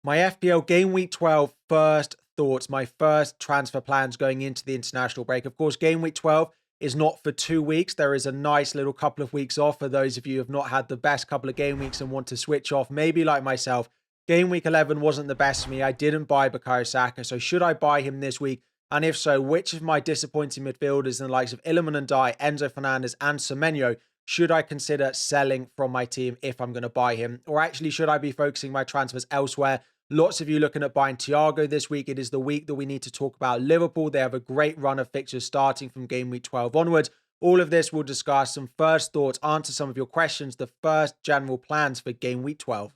My FPL Game Week 12 first thoughts, my first transfer plans going into the international break. Of course, Game Week 12 is not for 2 weeks. There is a nice little couple of weeks off for those of you who have not had the best couple of game weeks and want to switch off. Maybe like myself, Game Week 11 wasn't the best for me. I didn't buy Bukayo Saka, so should I buy him this week? And if so, which of my disappointing midfielders in the likes of Iliman and Enzo Fernandez and Semenyo should I consider selling from my team if I'm going to buy him? Or actually, should I be focusing my transfers elsewhere? Lots of you looking at buying Thiago this week. It is the week that we need to talk about Liverpool. They have a great run of fixtures starting from game week 12 onwards. All of this we'll discuss, some first thoughts, answer some of your questions, the first general plans for game week 12.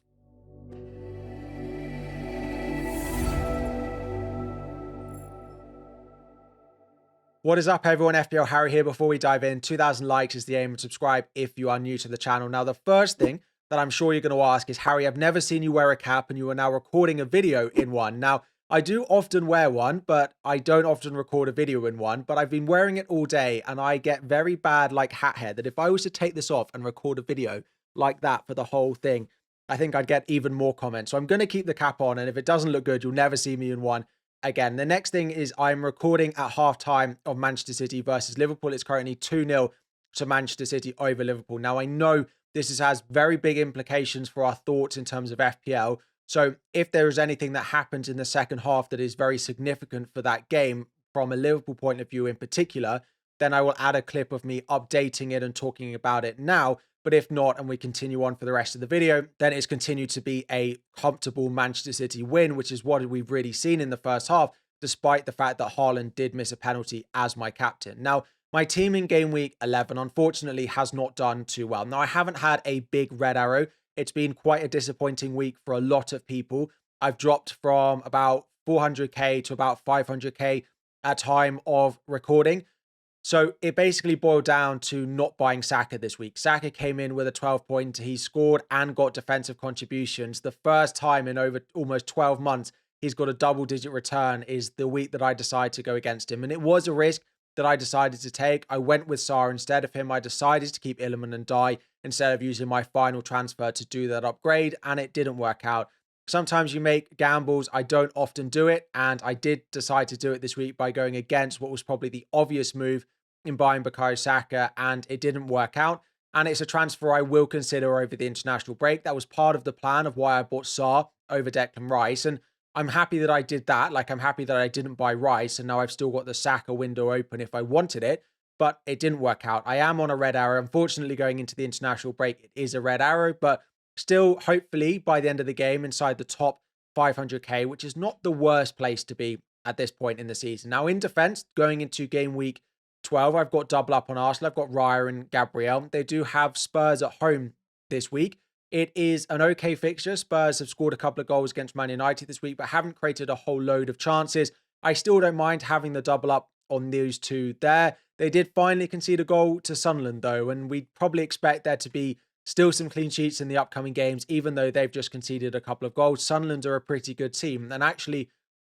What is up, everyone? FPL Harry here. Before we dive in, 2,000 likes is the aim, and subscribe if you are new to the channel. Now, the first thing that I'm sure you're going to ask is, Harry, I've never seen you wear a cap and you are now recording a video in one. Now, I do often wear one, but I don't often record a video in one, but I've been wearing it all day and I get very bad hat hair that if I was to take this off and record a video like that for the whole thing, I think I'd get even more comments. So I'm going to keep the cap on, and if it doesn't look good, you'll never see me in one again. The next thing is I'm recording at halftime of Manchester City versus Liverpool. It's currently 2-0 to Manchester City over Liverpool. Now, I know this has very big implications for our thoughts in terms of FPL. So if there is anything that happens in the second half that is very significant for that game from a Liverpool point of view in particular, then I will add a clip of me updating it and talking about it now. But if not, and we continue on for the rest of the video, then it's continued to be a comfortable Manchester City win, which is what we've really seen in the first half, despite the fact that Haaland did miss a penalty as my captain. Now, my team in game week 11, unfortunately, has not done too well. Now, I haven't had a big red arrow. It's been quite a disappointing week for a lot of people. I've dropped from about 400k to about 500k at time of recording. So it basically boiled down to not buying Saka this week. Saka came in with a 12-pointer. He scored and got defensive contributions. The first time in over almost 12 months he's got a double-digit return is the week that I decided to go against him. And it was a risk that I decided to take. I went with Sarr instead of him. I decided to keep Iliman and Dye instead of using my final transfer to do that upgrade, and it didn't work out. Sometimes you make gambles. I don't often do it, and I did decide to do it this week by going against what was probably the obvious move in buying Bukayo Saka, and it didn't work out. And it's a transfer I will consider over the international break. That was part of the plan of why I bought Sarr over Declan Rice, and I'm happy that I did that. I'm happy that I didn't buy Rice, and now I've still got the Saka window open if I wanted it, but it didn't work out. I am on a red arrow. Unfortunately, going into the international break, it is a red arrow, but still, hopefully, by the end of the game, inside the top 500k, which is not the worst place to be at this point in the season. Now, in defense, going into game week 12, I've got double up on Arsenal. I've got Raya and Gabriel. They do have Spurs at home this week. It is an okay fixture. Spurs have scored a couple of goals against Man United this week, but haven't created a whole load of chances. I still don't mind having the double up on those two there. They did finally concede a goal to Sunderland, though, and we'd probably expect there to be still some clean sheets in the upcoming games, even though they've just conceded a couple of goals. Sunderland are a pretty good team, and actually,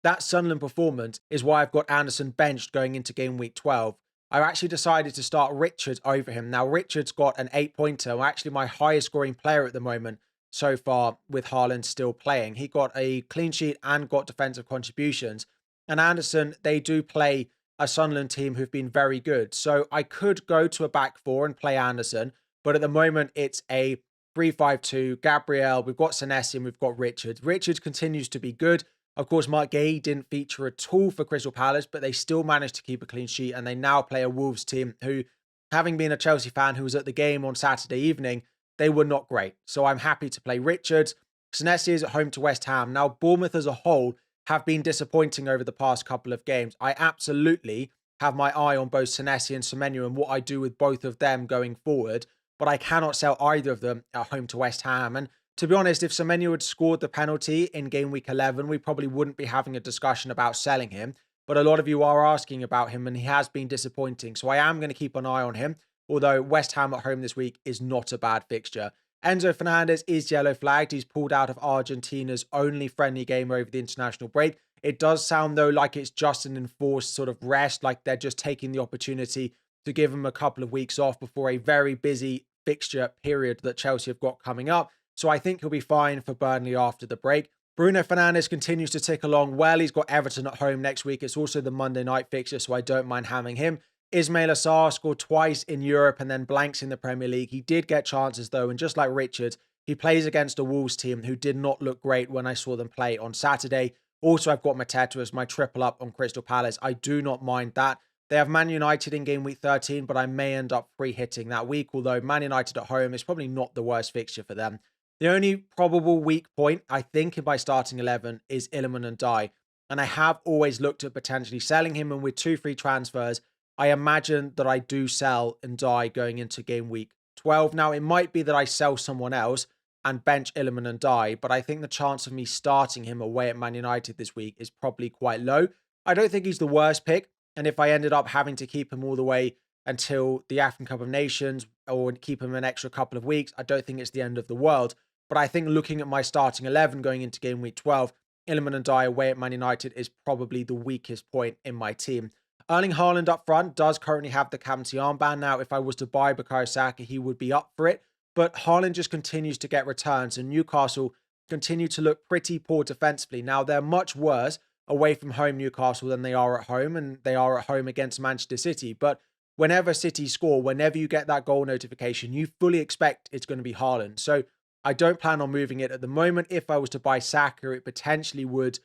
that Sunderland performance is why I've got Anderson benched going into game week 12. I actually decided to start Richards over him. Now, Richards got an 8-pointer, actually my highest scoring player at the moment so far with Haaland still playing. He got a clean sheet and got defensive contributions. And Anderson, they do play a Sunderland team who've been very good. So I could go to a back four and play Anderson, but at the moment it's a 3-5-2. Gabriel, we've got Senesi and we've got Richards. Richards continues to be good. Of course, Mark Gay didn't feature at all for Crystal Palace, but they still managed to keep a clean sheet, and they now play a Wolves team who, having been a Chelsea fan who was at the game on Saturday evening, they were not great. So I'm happy to play Richards. Senesi is at home to West Ham. Now, Bournemouth as a whole have been disappointing over the past couple of games. I absolutely have my eye on both Senesi and Semenyo and what I do with both of them going forward, but I cannot sell either of them at home to West Ham. And to be honest, if Semenyo had scored the penalty in game week 11, we probably wouldn't be having a discussion about selling him. But a lot of you are asking about him, and he has been disappointing. So I am going to keep an eye on him, although West Ham at home this week is not a bad fixture. Enzo Fernandez is yellow flagged. He's pulled out of Argentina's only friendly game over the international break. It does sound, though, like it's just an enforced sort of rest, like they're just taking the opportunity to give him a couple of weeks off before a very busy fixture period that Chelsea have got coming up. So I think he'll be fine for Burnley after the break. Bruno Fernandes continues to tick along well. He's got Everton at home next week. It's also the Monday night fixture, so I don't mind having him. Ismail Assar scored twice in Europe and then blanks in the Premier League. He did get chances though, and just like Richard, he plays against a Wolves team who did not look great when I saw them play on Saturday. Also, I've got Mateta as my triple up on Crystal Palace. I do not mind that. They have Man United in game week 13, but I may end up free hitting that week, although Man United at home is probably not the worst fixture for them. The only probable weak point, I think, in my starting 11 is Iliman and Dye. And I have always looked at potentially selling him, and with 2 free transfers, I imagine that I do sell and die going into game week 12. Now, it might be that I sell someone else and bench Iliman and die, but I think the chance of me starting him away at Man United this week is probably quite low. I don't think he's the worst pick, and if I ended up having to keep him all the way until the African Cup of Nations or keep him an extra couple of weeks, I don't think it's the end of the world. But I think looking at my starting 11 going into game week 12, Iliman and Dye away at Man United is probably the weakest point in my team. Erling Haaland up front does currently have the captaincy armband. Now, if I was to buy Bukayo Saka, he would be up for it. But Haaland just continues to get returns, and Newcastle continue to look pretty poor defensively. Now, they're much worse away from home, Newcastle, than they are at home, and they are at home against Manchester City. But whenever City score, whenever you get that goal notification, you fully expect it's going to be Haaland. So I don't plan on moving it at the moment. If I was to buy Saka, it potentially would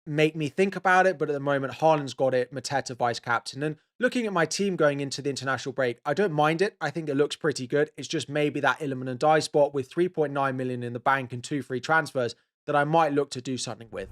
make me think about it. But at the moment, Haaland's got it, Mateta vice captain. And looking at my team going into the international break, I don't mind it. I think it looks pretty good. It's just maybe that Iliman and Dye spot with 3.9 million in the bank and 2 free transfers that I might look to do something with.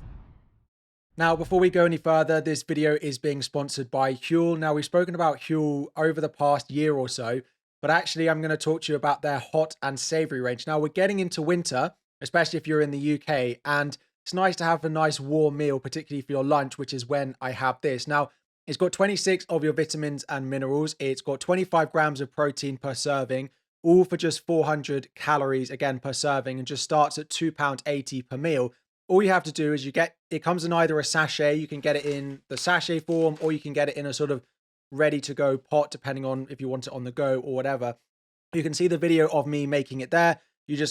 Now, before we go any further, this video is being sponsored by Huel. Now, we've spoken about Huel over the past year or so, but actually I'm going to talk to you about their hot and savory range. Now, we're getting into winter, especially if you're in the UK, and it's nice to have a nice warm meal, particularly for your lunch, which is when I have this. Now, it's got 26 of your vitamins and minerals. It's got 25 grams of protein per serving, all for just 400 calories, again, per serving, and just starts at £2.80 per meal. All you have to do is it comes in either a sachet, you can get it in the sachet form, or you can get it in a sort of ready to go pot, depending on if you want it on the go or whatever. You can see the video of me making it there.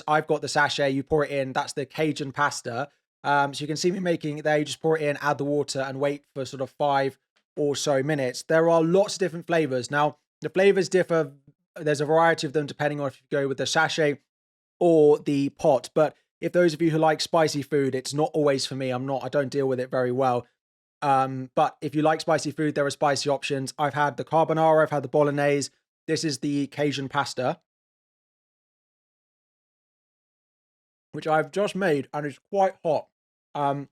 I've got the sachet, you pour it in, that's the Cajun pasta. So you can see me making it there, you just pour it in, add the water and wait for sort of 5 or so minutes. There are lots of different flavors. Now, the flavors differ. There's a variety of them depending on if you go with the sachet or the pot, but if those of you who like spicy food, it's not always for me. I don't deal with it very well. But if you like spicy food, there are spicy options. I've had the carbonara, I've had the bolognese. This is the Cajun pasta, which I've just made, and it's quite hot. And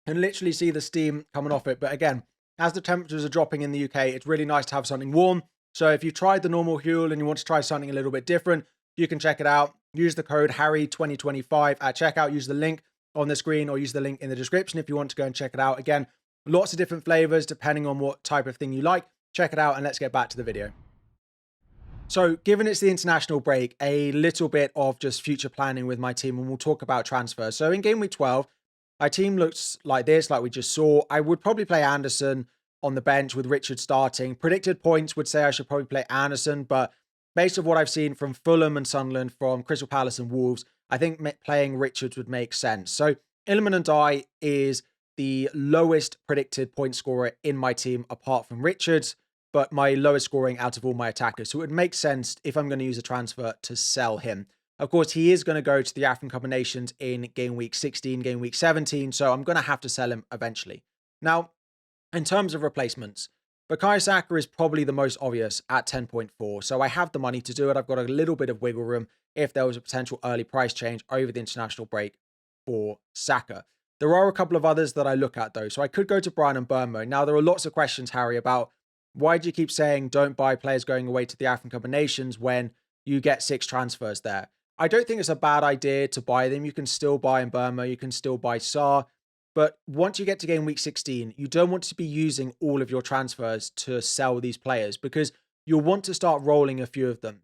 literally see the steam coming off it. But again, as the temperatures are dropping in the UK, it's really nice to have something warm. So if you tried the normal Huel and you want to try something a little bit different, you can check it out. Use the code Harry2025 at checkout. Use the link on the screen or use the link in the description if you want to go and check it out. Again, lots of different flavors depending on what type of thing you like. Check it out and let's get back to the video. So given it's the international break, a little bit of just future planning with my team, and we'll talk about transfers. So in game week 12, my team looks like this, like we just saw. I would probably play Anderson on the bench with Richard starting. Predicted points would say I should probably play Anderson, but based on what I've seen from Fulham and Sunderland, from Crystal Palace and Wolves, I think playing Richards would make sense. So Iliman and Dye is the lowest predicted point scorer in my team apart from Richards, but my lowest scoring out of all my attackers. So it would make sense if I'm going to use a transfer to sell him. Of course, he is going to go to the African Cup of Nations in game week 16, game week 17, so I'm going to have to sell him eventually. Now, in terms of replacements, Bukayo Saka is probably the most obvious at 10.4, so I have the money to do it. I've got a little bit of wiggle room if there was a potential early price change over the international break for Saka. There are a couple of others that I look at though, so I could go to Brian and Burmo. Now, there are lots of questions, Harry, about why do you keep saying don't buy players going away to the African Cup of Nations when you get 6 transfers there? I don't think it's a bad idea to buy them. You can still buy in Burmo, you can still buy Saar. But once you get to game week 16, you don't want to be using all of your transfers to sell these players because you'll want to start rolling a few of them.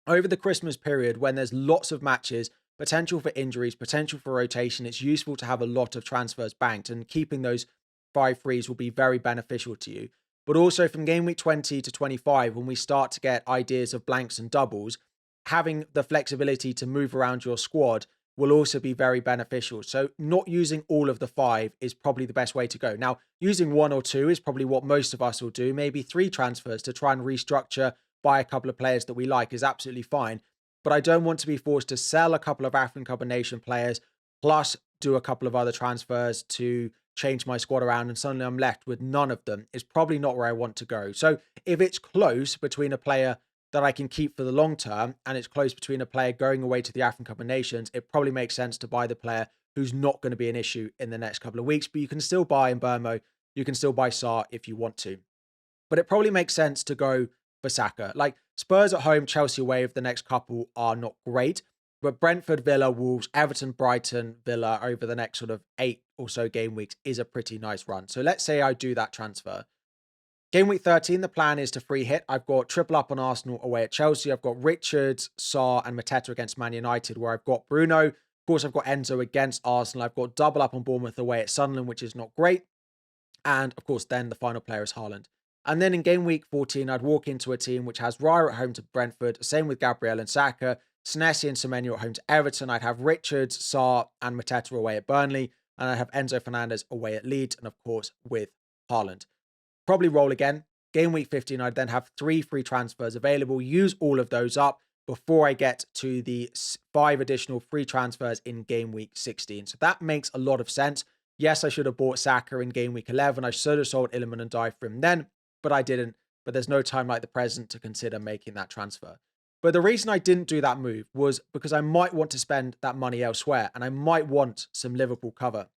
Over the Christmas period, when there's lots of matches, potential for injuries, potential for rotation, it's useful to have a lot of transfers banked, and keeping those 5 frees will be very beneficial to you. But also from game week 20 to 25, when we start to get ideas of blanks and doubles, having the flexibility to move around your squad will also be very beneficial. So not using all of the 5 is probably the best way to go. Now, using 1 or 2 is probably what most of us will do. Maybe 3 transfers to try and restructure, buy a couple of players that we like is absolutely fine. But I don't want to be forced to sell a couple of African Cup of Nation players, plus do a couple of other transfers to change my squad around, and suddenly I'm left with none of them. Is probably not where I want to go. So if it's close between a player that I can keep for the long term, and it's close between a player going away to the African Cup of Nations, it probably makes sense to buy the player who's not going to be an issue in the next couple of weeks. But you can still buy in Burmo, you can still buy Sar if you want to. But it probably makes sense to go for Saka. Like Spurs at home, Chelsea away of the next couple are not great. But Brentford, Villa, Wolves, Everton, Brighton, Villa over the next sort of 8 or so game weeks is a pretty nice run. So let's say I do that transfer. Game week 13, the plan is to free hit. I've got triple up on Arsenal away at Chelsea. I've got Richards, Sarr, and Mateta against Man United, where I've got Bruno. Of course, I've got Enzo against Arsenal. I've got double up on Bournemouth away at Sunderland, which is not great. And of course, then the final player is Haaland. And then in game week 14, I'd walk into a team which has Raya at home to Brentford. Same with Gabriel and Saka. Senesi and Semenyo at home to Everton. I'd have Richards, Sarr, and Mateta away at Burnley. And I'd have Enzo Fernandez away at Leeds. And of course, with Haaland. Probably roll again. Game week 15, I'd then have 3 free transfers available. Use all of those up before I get to the 5 additional free transfers in game week 16. So that makes a lot of sense. Yes, I should have bought Saka in game week 11. I should have sold Illiman and Dye for him then, but I didn't. But there's no time like the present to consider making that transfer. But the reason I didn't do that move was because I might want to spend that money elsewhere, and I might want some Liverpool cover.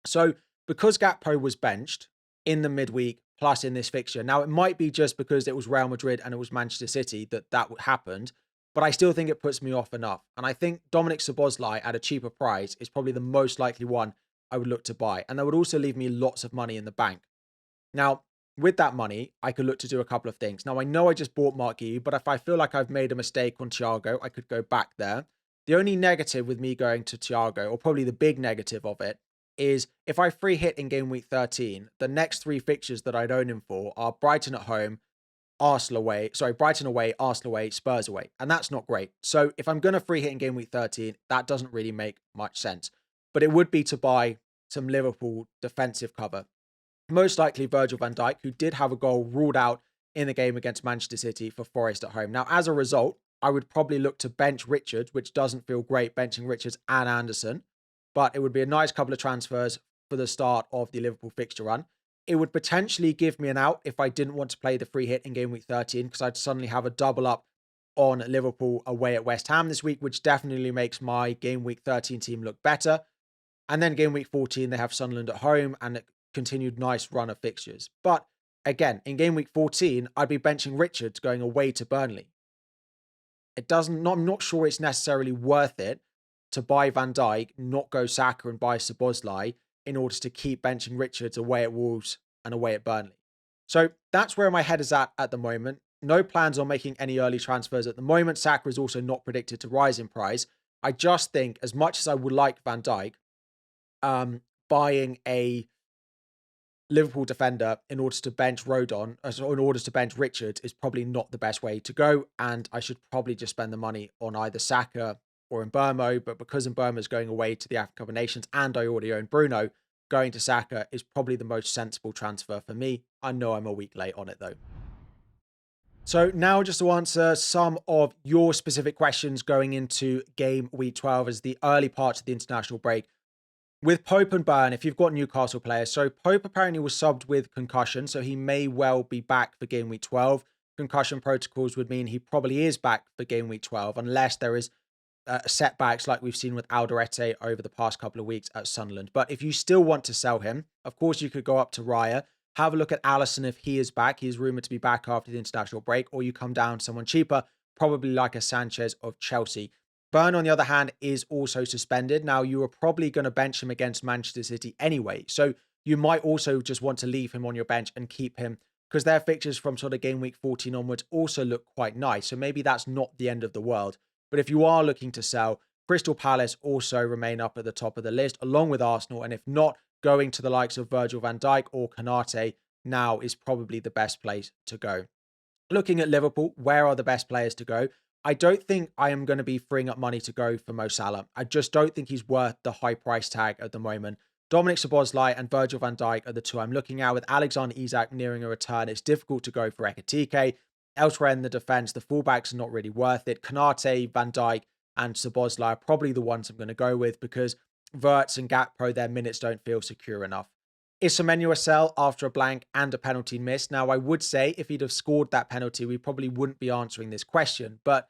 So because Gakpo was benched in the midweek, plus in this fixture. Now, it might be just because it was Real Madrid and it was Manchester City that happened, but I still think it puts me off enough. And I think Dominic Szoboszlai at a cheaper price is probably the most likely one I would look to buy. And that would also leave me lots of money in the bank. Now, with that money, I could look to do a couple of things. Now, I know I just bought Mark Guéhi, but if I feel like I've made a mistake on Thiago, I could go back there. The only negative with me going to Thiago, or probably the big negative of it, is if I free hit in game week 13, the next 3 fixtures that I'd own him for are Brighton at home, Brighton away, Arsenal away, Spurs away. And that's not great. So if I'm going to free hit in game week 13, that doesn't really make much sense. But it would be to buy some Liverpool defensive cover. Most likely Virgil van Dijk, who did have a goal ruled out in the game against Manchester City for Forest at home. Now, as a result, I would probably look to bench Richards, which doesn't feel great benching Richards and Anderson. But it would be a nice couple of transfers for the start of the Liverpool fixture run. It would potentially give me an out if I didn't want to play the free hit in game week 13, because I'd suddenly have a double up on Liverpool away at West Ham this week, which definitely makes my game week 13 team look better. And then game week 14, they have Sunderland at home and a continued nice run of fixtures. But again, in game week 14, I'd be benching Richards going away to Burnley. I'm not sure it's necessarily worth it to buy Van Dijk, not go Saka and buy Szoboszlai in order to keep benching Richards away at Wolves and away at Burnley. So that's where my head is at the moment. No plans on making any early transfers at the moment. Saka is also not predicted to rise in price. I just think, as much as I would like Van Dijk, buying a Liverpool defender in order to bench in order to bench Richards is probably not the best way to go. And I should probably just spend the money on either Saka or in Burmo, but because Burmo is going away to the African Cup of Nations and I already own Bruno, going to Saka is probably the most sensible transfer for me. I know I'm a week late on it though. So now just to answer some of your specific questions going into game week 12 as the early parts of the international break. With Pope and Burn, if you've got Newcastle players, so Pope apparently was subbed with concussion, so he may well be back for game week 12. Concussion protocols would mean he probably is back for game week 12, unless there is setbacks like we've seen with Alderete over the past couple of weeks at Sunderland. But if you still want to sell him, of course you could go up to Raya, have a look at Alisson if he is back. He is rumoured to be back after the international break, or you come down to someone cheaper, probably like a Sanchez of Chelsea. Burn, on the other hand, is also suspended. Now, you are probably going to bench him against Manchester City anyway, so you might also just want to leave him on your bench and keep him, because their fixtures from sort of game week 14 onwards also look quite nice, so maybe that's not the end of the world. But if you are looking to sell, Crystal Palace also remain up at the top of the list, along with Arsenal. And if not, going to the likes of Virgil van Dijk or Konate now is probably the best place to go. Looking at Liverpool, where are the best players to go? I don't think I am going to be freeing up money to go for Mo Salah. I just don't think he's worth the high price tag at the moment. Dominic Szoboszlai and Virgil van Dijk are the two I'm looking at. With Alexander Isak nearing a return, it's difficult to go for Ekitike. Elsewhere in the defence, the fullbacks are not really worth it. Konate, Van Dijk, and Szoboszlai are probably the ones I'm going to go with because Wirtz and Gakpo, their minutes don't feel secure enough. Is Semenyo a sell after a blank and a penalty missed? Now, I would say if he'd have scored that penalty, we probably wouldn't be answering this question, but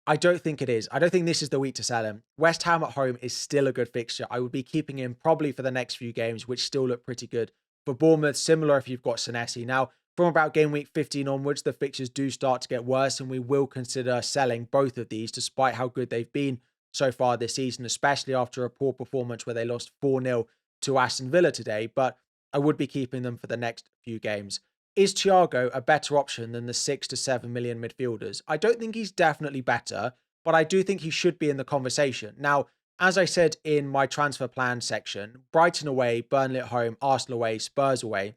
I don't think it is. I don't think this is the week to sell him. West Ham at home is still a good fixture. I would be keeping him probably for the next few games, which still look pretty good. For Bournemouth, similar if you've got Senesi. Now, from about game week 15 onwards, the fixtures do start to get worse, and we will consider selling both of these despite how good they've been so far this season, especially after a poor performance where they lost 4-0 to Aston Villa today. But I would be keeping them for the next few games. Is Thiago a better option than the 6 to 7 million midfielders? I don't think he's definitely better, but I do think he should be in the conversation. Now, as I said in my transfer plan section, Brighton away, Burnley at home, Arsenal away, Spurs away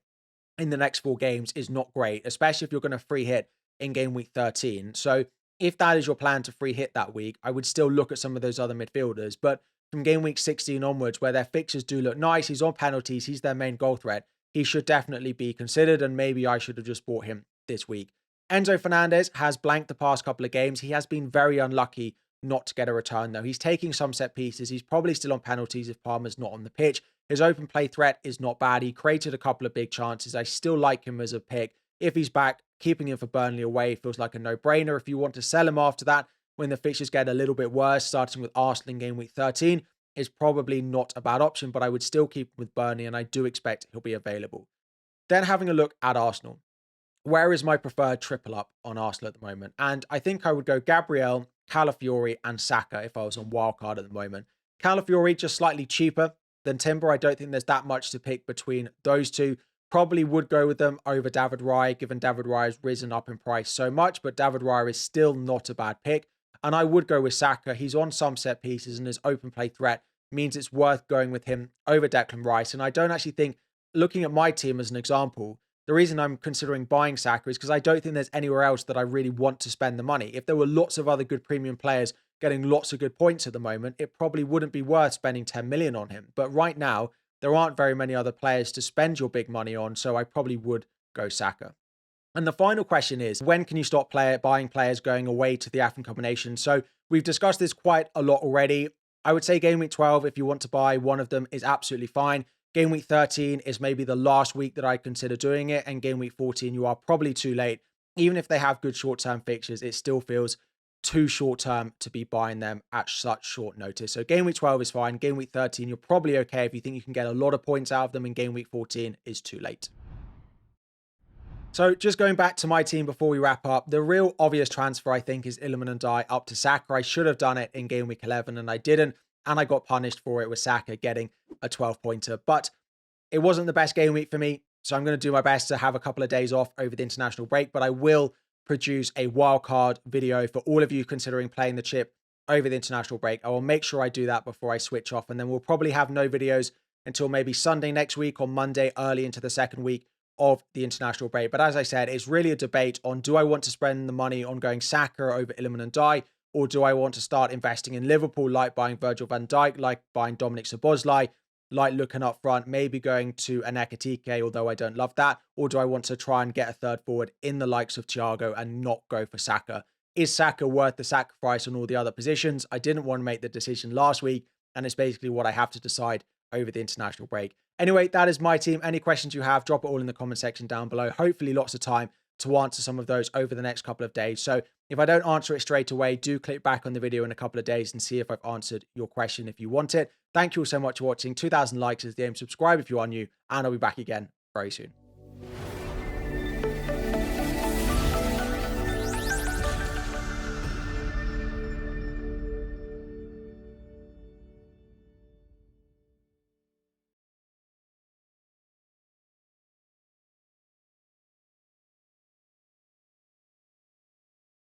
in the next 4 games is not great, especially if you're going to free hit in game week 13. So if that is your plan to free hit that week, I would still look at some of those other midfielders. But from game week 16 onwards, where their fixtures do look nice, he's on penalties, he's their main goal threat, he should definitely be considered, and maybe I should have just bought him this week. Enzo Fernandez has blanked the past couple of games. He has been very unlucky not to get a return, though. He's taking some set pieces. He's probably still on penalties if Palmer's not on the pitch. His open play threat is not bad. He created a couple of big chances. I still like him as a pick. If he's back, keeping him for Burnley away feels like a no-brainer. If you want to sell him after that, when the fixtures get a little bit worse, starting with Arsenal in game week 13, is probably not a bad option, but I would still keep him with Burnley, and I do expect he'll be available. Then having a look at Arsenal. Where is my preferred triple up on Arsenal at the moment? And I think I would go Gabriel, Calafiori, and Saka if I was on wildcard at the moment. Calafiori just slightly cheaper than Timber. I don't think there's that much to pick between those two. Probably would go with them over David Raya, given David Raya has risen up in price so much, but David Raya is still not a bad pick. And I would go with Saka. He's on some set pieces, and his open play threat means it's worth going with him over Declan Rice. And I don't actually think, looking at my team as an example, the reason I'm considering buying Saka is because I don't think there's anywhere else that I really want to spend the money. If there were lots of other good premium players getting lots of good points at the moment, it probably wouldn't be worth spending 10 million on him. But right now, there aren't very many other players to spend your big money on, so I probably would go Saka. And the final question is, when can you stop buying players going away to the African combination? So we've discussed this quite a lot already. I would say game week 12, if you want to buy one of them, is absolutely fine. Game week 13 is maybe the last week that I consider doing it. And game week 14, you are probably too late. Even if they have good short-term fixtures, it still feels too short-term to be buying them at such short notice. So game week 12 is fine. Game week 13, you're probably okay if you think you can get a lot of points out of them. And game week 14 is too late. So just going back to my team before we wrap up, the real obvious transfer, I think, is Iliman Ndiaye up to Saka. I should have done it in game week 11 and I didn't. And I got punished for it with Saka getting a 12-pointer. But it wasn't the best game week for me. So I'm going to do my best to have a couple of days off over the international break. But I will produce a wildcard video for all of you considering playing the chip over the international break. I will make sure I do that before I switch off. And then we'll probably have no videos until maybe Sunday next week or Monday early into the second week of the international break. But as I said, it's really a debate on, do I want to spend the money on going Saka over Iliman Ndiaye, or do I want to start investing in Liverpool, like buying Virgil van Dijk, like buying Dominic Szoboszlai, like looking up front, maybe going to an Ekitike, although I don't love that, or do I want to try and get a third forward in the likes of Thiago and not go for Saka? Is Saka worth the sacrifice on all the other positions? I didn't want to make the decision last week, and it's basically what I have to decide over the international break. Anyway, that is my team. Any questions you have, drop it all in the comment section down below. Hopefully lots of time to answer some of those over the next couple of days. So if I don't answer it straight away, do click back on the video in a couple of days and see if I've answered your question if you want it. Thank you all so much for watching. 2,000 likes is the aim. Subscribe if you are new, and I'll be back again very soon.